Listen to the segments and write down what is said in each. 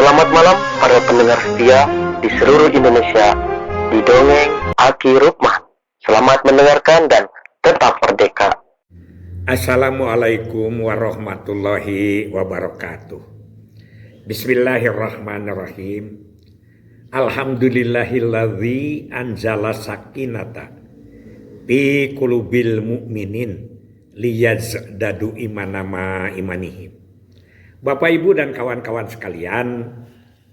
Selamat malam para pendengar setia di seluruh Indonesia di Dongeng Aki Rukman. Selamat mendengarkan dan tetap merdeka. Assalamualaikum warahmatullahi wabarakatuh. Bismillahirrahmanirrahim. Alhamdulillahilladzi anzala sakinata fi qulubil mu'minin liyazdadu imanama imanihim. Bapak Ibu dan kawan-kawan sekalian,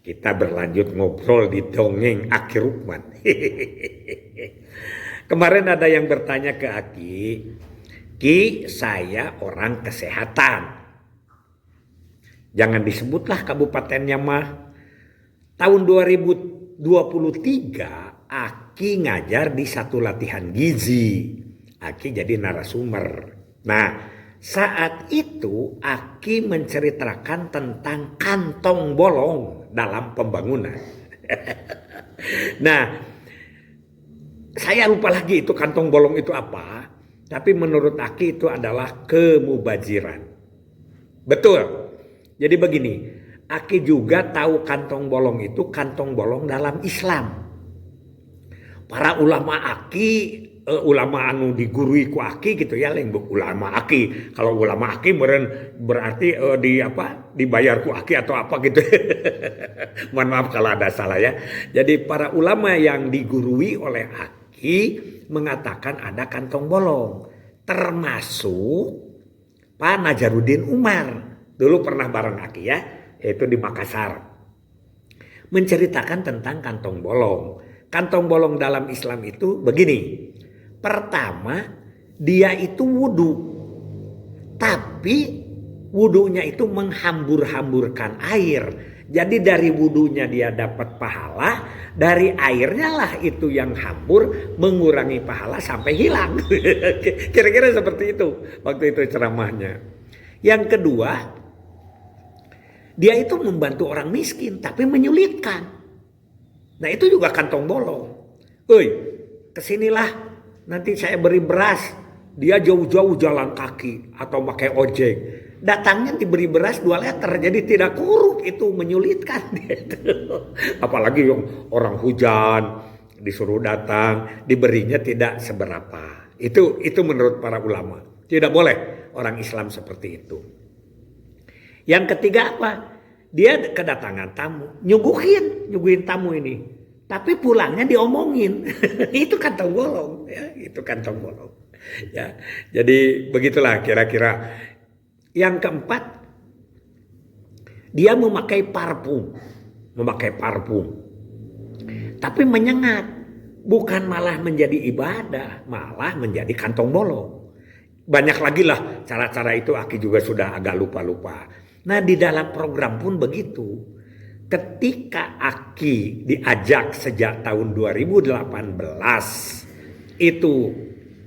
kita berlanjut ngobrol di Dongeng Aki Rukman. Kemarin ada yang bertanya ke Aki, Ki, saya orang kesehatan. Jangan disebutlah kabupatennya mah. Tahun 2023 Aki ngajar di satu latihan gizi. Aki jadi narasumber. Nah, saat itu Aki menceritakan tentang kantong bolong dalam pembangunan. Nah, saya lupa lagi itu kantong bolong itu apa. Tapi menurut Aki itu adalah kemubaziran. Betul. Jadi begini, Aki juga tahu kantong bolong itu kantong bolong dalam Islam. Para ulama Aki, ulama anu digurui ku Aki gitu ya, ulama Aki. Kalau ulama Aki berarti dibayar ku Aki atau apa gitu. Mohon maaf kalau ada salah ya. Jadi para ulama yang digurui oleh Aki mengatakan ada kantong bolong, termasuk Pak Najaruddin Umar. Dulu pernah bareng Aki ya, yaitu di Makassar. Menceritakan tentang kantong bolong. Kantong bolong dalam Islam itu begini. Pertama, dia itu wudu. Tapi wudunya itu menghambur-hamburkan air. Jadi dari wudunya dia dapat pahala, dari airnya lah itu yang hambur mengurangi pahala sampai hilang. Kira-kira seperti itu waktu itu ceramahnya. Yang kedua, dia itu membantu orang miskin tapi menyulitkan. Nah itu juga kantong bolong. Kesinilah nanti saya beri beras. Dia jauh-jauh jalan kaki atau pakai ojek. Datangnya diberi beras 2 liter. Jadi tidak kuruk, itu menyulitkan. Apalagi yang orang hujan disuruh datang, diberinya tidak seberapa. Itu menurut para ulama. Tidak boleh orang Islam seperti itu. Yang ketiga apa? Dia kedatangan tamu, nyuguhin tamu ini. Tapi pulangnya diomongin. Itu kantong bolong, ya, itu kantong bolong. Ya, jadi begitulah kira-kira. Yang keempat, dia memakai parfum. Tapi menyengat, bukan malah menjadi ibadah, malah menjadi kantong bolong. Banyak lagi lah cara-cara itu, Aki juga sudah agak lupa-lupa. Nah di dalam program pun begitu. Ketika Aki diajak sejak tahun 2018 itu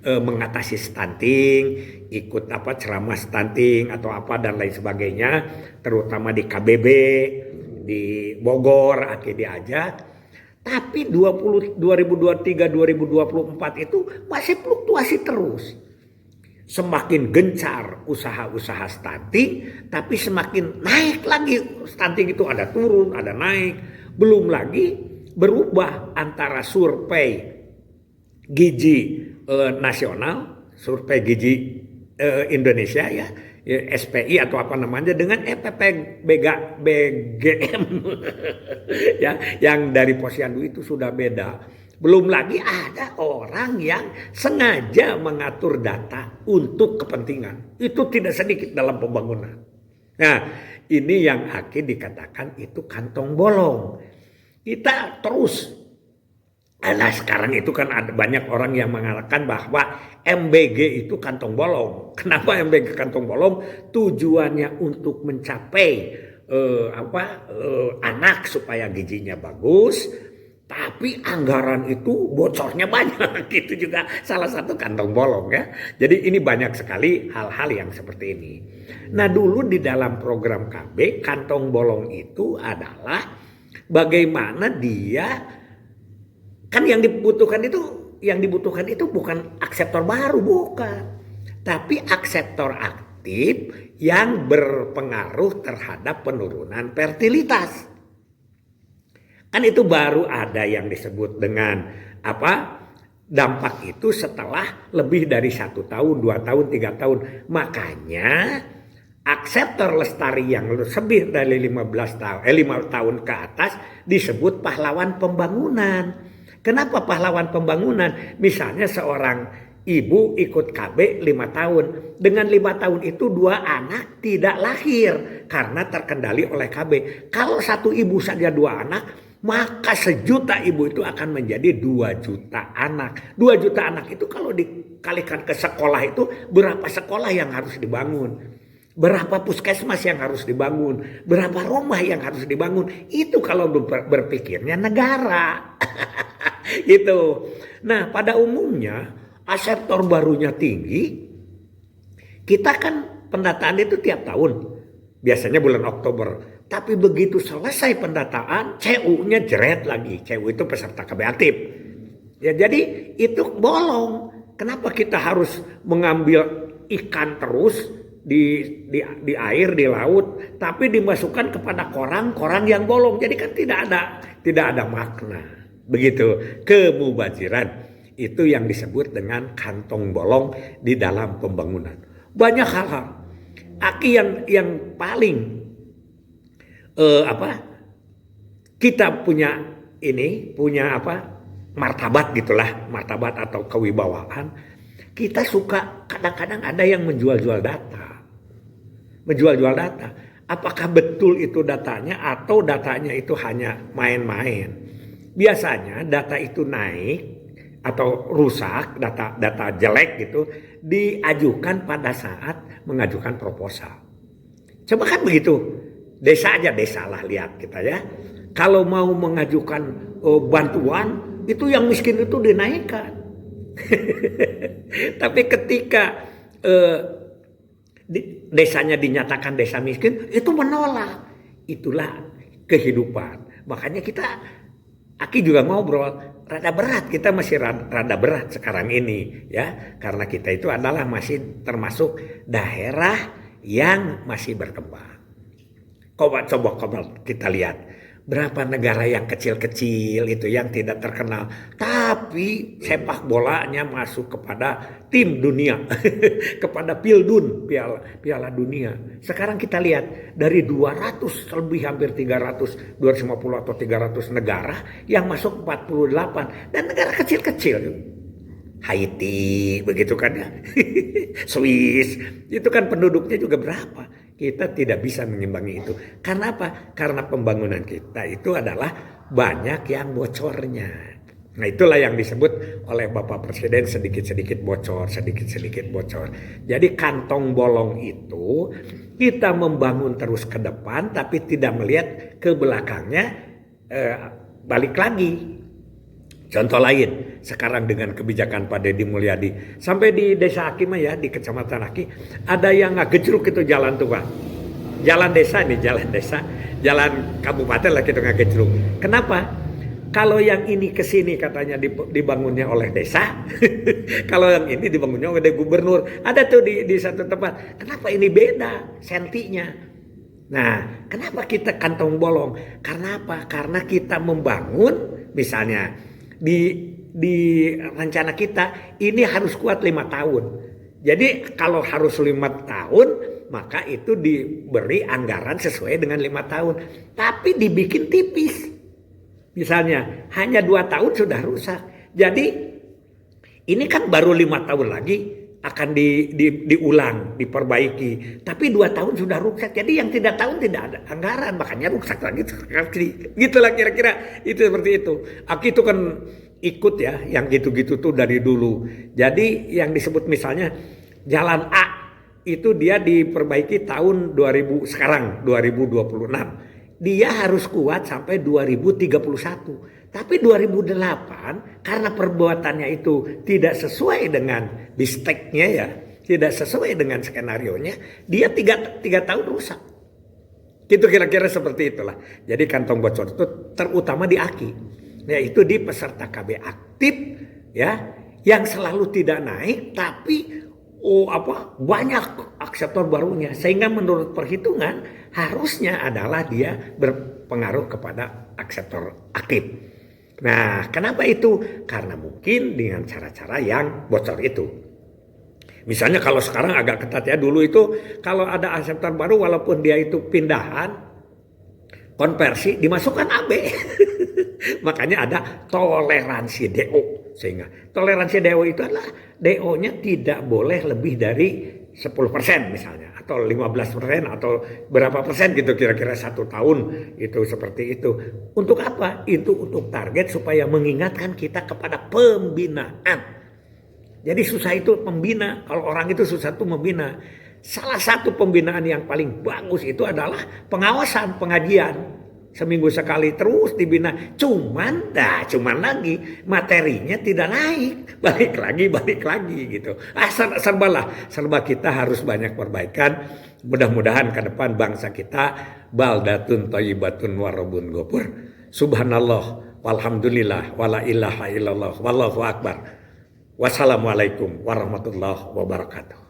mengatasi stunting, ikut ceramah stunting atau apa dan lain sebagainya, terutama di KBB di Bogor Aki diajak. Tapi 2023-2024 itu masih fluktuasi terus. Semakin gencar usaha-usaha stunting, tapi semakin naik lagi stunting itu, ada turun, ada naik. Belum lagi berubah antara survei gizi nasional, survei gizi Indonesia ya, SPI atau apa namanya, dengan BGM ya, yang dari Posyandu itu sudah beda. Belum lagi ada orang yang sengaja mengatur data untuk kepentingan. Itu tidak sedikit dalam pembangunan. Nah, ini yang Aki dikatakan itu kantong bolong. Kita terus. Nah, sekarang itu kan ada banyak orang yang mengatakan bahwa MBG itu kantong bolong. Kenapa MBG kantong bolong? Tujuannya untuk mencapai anak supaya gizinya bagus. Tapi anggaran itu bocornya banyak. Itu juga salah satu kantong bolong ya. Jadi ini banyak sekali hal-hal yang seperti ini. Nah dulu di dalam program KB, kantong bolong itu adalah bagaimana dia, kan yang dibutuhkan itu bukan akseptor baru, bukan. Tapi akseptor aktif yang berpengaruh terhadap penurunan fertilitas. Kan itu baru ada yang disebut dengan apa? Dampak itu setelah lebih dari 1 tahun, 2 tahun, 3 tahun. Makanya akseptor lestari yang lebih dari 5 tahun ke atas disebut pahlawan pembangunan. Kenapa pahlawan pembangunan? Misalnya seorang ibu ikut KB 5 tahun. Dengan 5 tahun itu 2 anak tidak lahir karena terkendali oleh KB. Kalau satu ibu saja 2 anak, maka 1.000.000 ibu itu akan menjadi 2 juta anak. 2 juta anak itu kalau dikalikan ke sekolah itu berapa sekolah yang harus dibangun? Berapa puskesmas yang harus dibangun? Berapa rumah yang harus dibangun? Itu kalau berpikirnya negara. Gitu. Nah, pada umumnya aseptor barunya tinggi. Kita kan pendataan itu tiap tahun. Biasanya bulan Oktober. Tapi begitu selesai pendataan, CU-nya jeret lagi. CU itu peserta KB aktif. Ya, jadi itu bolong. Kenapa kita harus mengambil ikan terus di air, di laut, tapi dimasukkan kepada korang yang bolong. Jadi kan tidak ada makna. Begitu. Kemubaziran itu yang disebut dengan kantong bolong di dalam pembangunan. Banyak hal-hal. Aki yang paling kita punya martabat gitulah, martabat atau kewibawaan. Kita suka kadang-kadang ada yang menjual-jual data. Apakah betul itu datanya atau datanya itu hanya main-main? Biasanya data itu naik atau rusak, data jelek gitu, diajukan pada saat mengajukan proposal. Coba kan begitu. Desa lah lihat kita ya. Kalau mau mengajukan bantuan, itu yang miskin itu dinaikkan. Tapi ketika desanya dinyatakan desa miskin, itu menolak. Itulah kehidupan. Makanya Aki juga ngobrol, rada berat, kita masih rada berat sekarang ini ya. Karena kita itu adalah masih termasuk daerah yang masih berkembang. Coba kita lihat berapa negara yang kecil-kecil itu yang tidak terkenal, tapi sepak bolanya masuk kepada tim dunia, kepada Pildun, Piala Dunia. Sekarang kita lihat dari 200 lebih hampir 300, 250 atau 300 negara yang masuk 48 dan negara kecil-kecil. Haiti begitu kan ya. Swiss itu kan penduduknya juga berapa. Kita tidak bisa mengimbangi itu. Karena apa? Karena pembangunan kita itu adalah banyak yang bocornya. Nah itulah yang disebut oleh Bapak Presiden sedikit-sedikit bocor. Jadi kantong bolong itu kita membangun terus ke depan tapi tidak melihat ke belakangnya, balik lagi. Contoh lain, sekarang dengan kebijakan Pak Deddy Mulyadi, sampai di desa Aki ya, di kecamatan Aki, ada yang ngagejruk itu jalan tuh Pak. Jalan desa, jalan kabupaten lah kita ngagejruk. Kenapa? Kalau yang ini ke sini katanya dibangunnya oleh desa, kalau yang ini dibangunnya oleh gubernur. Ada tuh di satu tempat. Kenapa ini beda sentinya? Nah, kenapa kita kantong bolong? Karena apa? Karena kita membangun misalnya di rencana kita ini harus kuat 5 tahun. Jadi kalau harus 5 tahun maka itu diberi anggaran sesuai dengan 5 tahun. Tapi dibikin tipis. Misalnya hanya 2 tahun sudah rusak. Jadi ini kan baru 5 tahun lagi akan diulang, diperbaiki. Tapi 2 tahun sudah rusak. Jadi yang 3 tahun tidak ada anggaran, makanya rusak lagi. Gitulah kira-kira itu seperti itu. Aki itu kan ikut ya, yang gitu-gitu tuh dari dulu. Jadi yang disebut misalnya Jalan A itu dia diperbaiki tahun 2000 sekarang 2026. Dia harus kuat sampai 2031. Tapi 2008 karena perbuatannya itu tidak sesuai dengan bisteknya ya, tidak sesuai dengan skenarionya, dia 3 tahun rusak. Itu kira-kira seperti itulah. Jadi kantong bocor itu terutama di Aki, yaitu di peserta KB aktif ya, yang selalu tidak naik tapi banyak akseptor barunya, sehingga menurut perhitungan harusnya adalah dia berpengaruh kepada akseptor aktif. Nah, kenapa itu? Karena mungkin dengan cara-cara yang bocor itu. Misalnya kalau sekarang agak ketat ya, dulu itu kalau ada akseptor baru walaupun dia itu pindahan, konversi, dimasukkan AB. Makanya ada toleransi DO. Sehingga toleransi DO itu adalah DO-nya tidak boleh lebih dari 10% misalnya, atau 15% atau berapa persen gitu, kira-kira 1 tahun itu seperti itu. Untuk apa? Itu untuk target supaya mengingatkan kita kepada pembinaan. Jadi susah itu pembina, kalau orang itu susah itu membina. Salah satu pembinaan yang paling bagus itu adalah pengawasan, pengajian. Seminggu sekali terus dibina, cuman lagi materinya tidak naik, balik lagi gitu. Serba kita harus banyak perbaikan. Mudah-mudahan ke depan bangsa kita baldatun thayyibatun warabun ghafur. Subhanallah walhamdulillah wala ilaha illallah wallahu akbar. Wassalamualaikum warahmatullahi wabarakatuh.